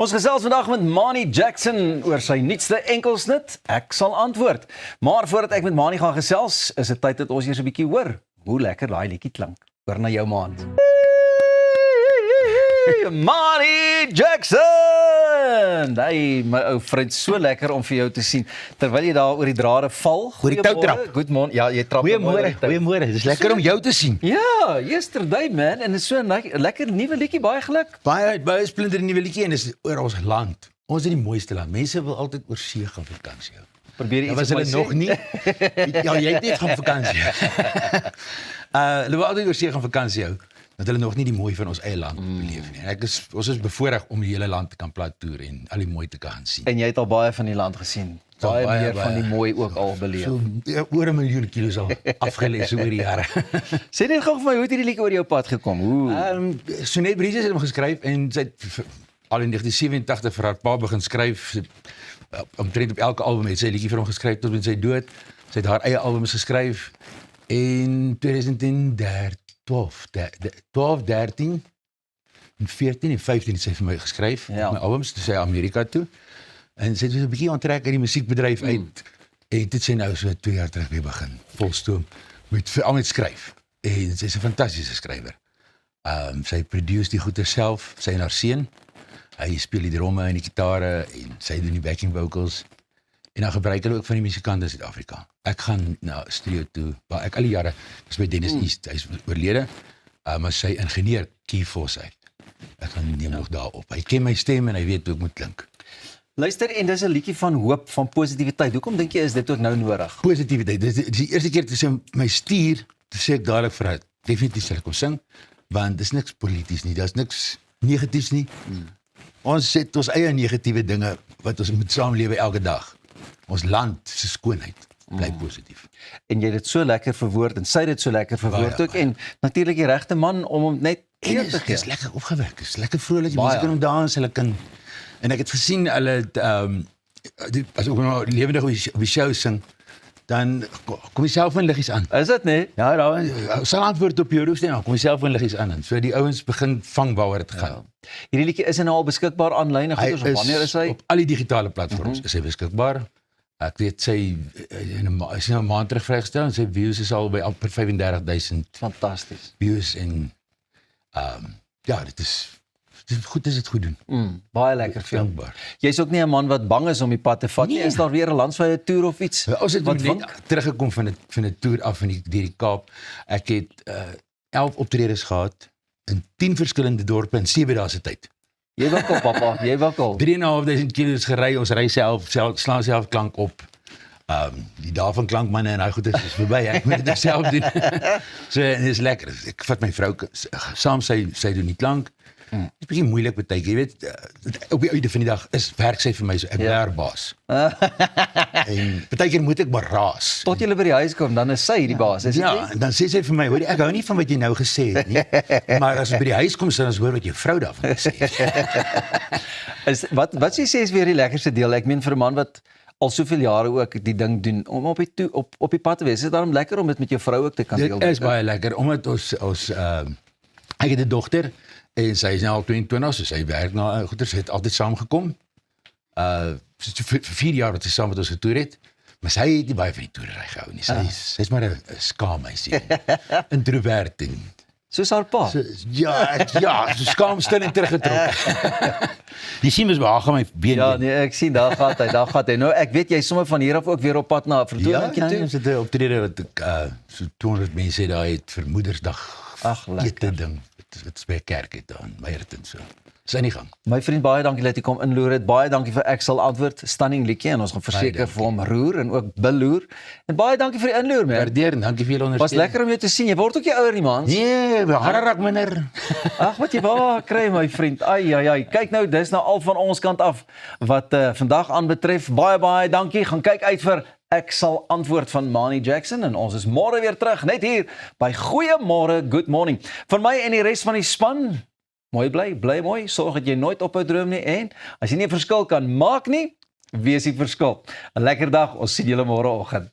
Ons gesels vandag met Mani Jackson oor sy nuutste enkelsnit, Ek sal antwoord. Maar voordat ek met Mani gaan gesels, is dit tyd dat ons eers 'n bietjie hoor hoe lekker daai liedjie klink. Hoor na jou maand. Mani Jackson! Hey, my ou vriend, so lekker om vir jou te sien. Terwyl jy daar oor die drade val. Oor die toutrap. Goeiemôre. Ja, jy trap. Goeiemôre. Dis lekker om jou te sien. Ja, yesterday man, en dit is so 'n lekker nuwe liedjie, baie geluk. Baie splinter nuwe liedjie en dis oor ons land. Ons is die mooiste land. Mense wil altyd oor see gaan vakansie hou. Probeer iets was hulle nog nie. Ja, jy het net gaan vakansie. Hulle wil altyd oor see gaan vakansie hou. Dat hulle nog nie die mooi van ons eie land beleef nie. Ons is bevoorreg om die hele land te kan plat toer en al die mooi te kan sien. En jy het al baie van die land gesien. Baie meer van die mooi ook al beleef. So, oor 1 miljoen kilos al afgelees oor die jare. Sê net gou vir my, hoe het hierdie liedjie oor jou pad gekom? Hoe? Sonet Bridges het hom geskryf en sy het al in 1987 vir haar pa begin skryf. Omtrent op elke album het sy 'n liedjie vir hom geskryf tot met sy dood. Sy het haar eie albums geskryf en 2012, 13 en 14 en 15 het sy vir my geskryf, my albums, toe sy Amerika toe. En sy het so 'n bietjie onttrek uit die musiekbedryf uit. En dit sy nou so 2 jaar terug weer begin, volstoom, met skryf. En sy is 'n fantastiese skrywer. Sy produce die goeie self, sy en haar seun. Hy speel die dromme en die gitare en sy doen die backing vocals. En dan gebruik hulle ook van die musikante in Suid-Afrika. Ek gaan na studio toe, waar ek al die jare is by Dennis East, hy is oorlede, maar sy ingenieur Keith Forsyth. Ek gaan neem nog daarop. Hy ken my stem en hy weet hoe ek moet klink. Luister, en dis 'n liedjie van hoop, van positiwiteit. Hoekom dink jy is dit ook nou nodig? Positiwiteit. Dis die eerste keer toe sy my stuur, toe sê ek dadelik vir haar, definitief sal ek kom sing, want dis niks polities nie, dis niks negatiefs nie. Ons het ons eie negatiewe dinge wat ons moet saamlewe elke dag. Ons land se skoonheid bly positief. En jy het dit so lekker verwoord en sy het dit so lekker verwoord ook en natuurlik die regte man om hom net te gee. Dis lekker opgewek, dis lekker vrolik, mense kan om dans, hulle kan. En ek het gesien hulle as ook nou lewendig op die show sing, dan kom die selfoon liggies aan. Is dit nie? Ja, daar sal antwoord op jou roepstem, kom die selfoon liggies aan. So die ouens begin vang waaroor dit gaan. Hierdie liedjie is nou al beskikbaar aanlyn, of wanneer is hy? Op al die digitale platforms is hy beskikbaar. Ek weet sy is nou 'n maand terug vrygestel en sy views is al by amper 35,000. Fantasties. Views en ja, dit is goed as dit goed doen. Baie lekker film. Dankbaar. Jy's ook nie 'n man wat bang is om die pad te vat nie. Is daar weer 'n landwyse toer of iets? Ons het net teruggekom van 'n toer af in die Kaap. Ek het 11 optredes gehad in 10 verskillende dorpe in 7 dae se tyd. Jy wakkel papa, jy wakkel. 3.500 kilos gery, ons ry slaan self klank op. Die dae van klankmanne en daai goedes is verby. Ek moet dit self doen. So dit is lekker. Ek vat my vrou saam, sy doen die klank. Dit is 'n bietjie moeilik baie keer, jy weet, op die einde van die dag werk sy vir my so, ek bly haar baas. En baie keer moet ek maar raas. Tot jy by die huis kom, dan is sy die baas, is dit nie? En dan sê sy vir my, hoor, ek hou nie van wat jy nou gesê het nie, maar as ons by die huis kom, sal ons hoor wat jou vrou daarvan gesê het. Wat sê is weer die lekkerste deel? Ek meen vir 'n man wat al soveel jare ook die ding doen, om op die pad te wees, is dit daarom lekker om dit met jou vrou ook te kan deel? Dit is baie lekker, omdat ek het 'n dogter, en sy is nou al 22, so sy werk na goeie, sy het altyd saamgekom. Vir 4 jaar wat sy saam met ons getoer het, maar sy het nie baie van die toerery gehou nie. Sy is maar 'n skaam meisie, introvert en soos haar pa. So skaam, stil en teruggetrek. Die sien mos waar gaan my been. Ja, nee, ek sien daar gaan hy. Nou ek weet jy sommer van hier af ook weer op pad na vertoning toe. Ja, ons het 'n optrede wat so 200 mense daar het vir Moedersdag. Ag, lekker ding. Dit is by 'n kerk het daar in Meyerton so. Dis in die gang. My vriend, baie dankie dat jy kom inloer het. Baie dankie vir Ek sal antwoord, stunning liedjie en ons gaan verseker vir hom roer en ook beloer. En baie dankie vir die inloer, man. Waardeer en dankie vir julle ondersteuning. Was lekker om jou te sien. Jy word ook nie ouer nie, man. Nee, hare raak minder. Ag, wat jy waar kry, my vriend. Ai. Kyk nou, dis nou al van ons kant af wat vandag aanbetref. Baie dankie. Gaan kyk uit vir Ek sal antwoord van Mani Jackson en ons is môre weer terug, net hier by Goeiemôre, Good Morning. Van my en die res van die span, mooi bly mooi, sorg dat jy nooit ophou droom nie en as jy nie 'n verskil kan maak nie, wees die verskil. 'n Lekker dag, ons sien julle môreoggend.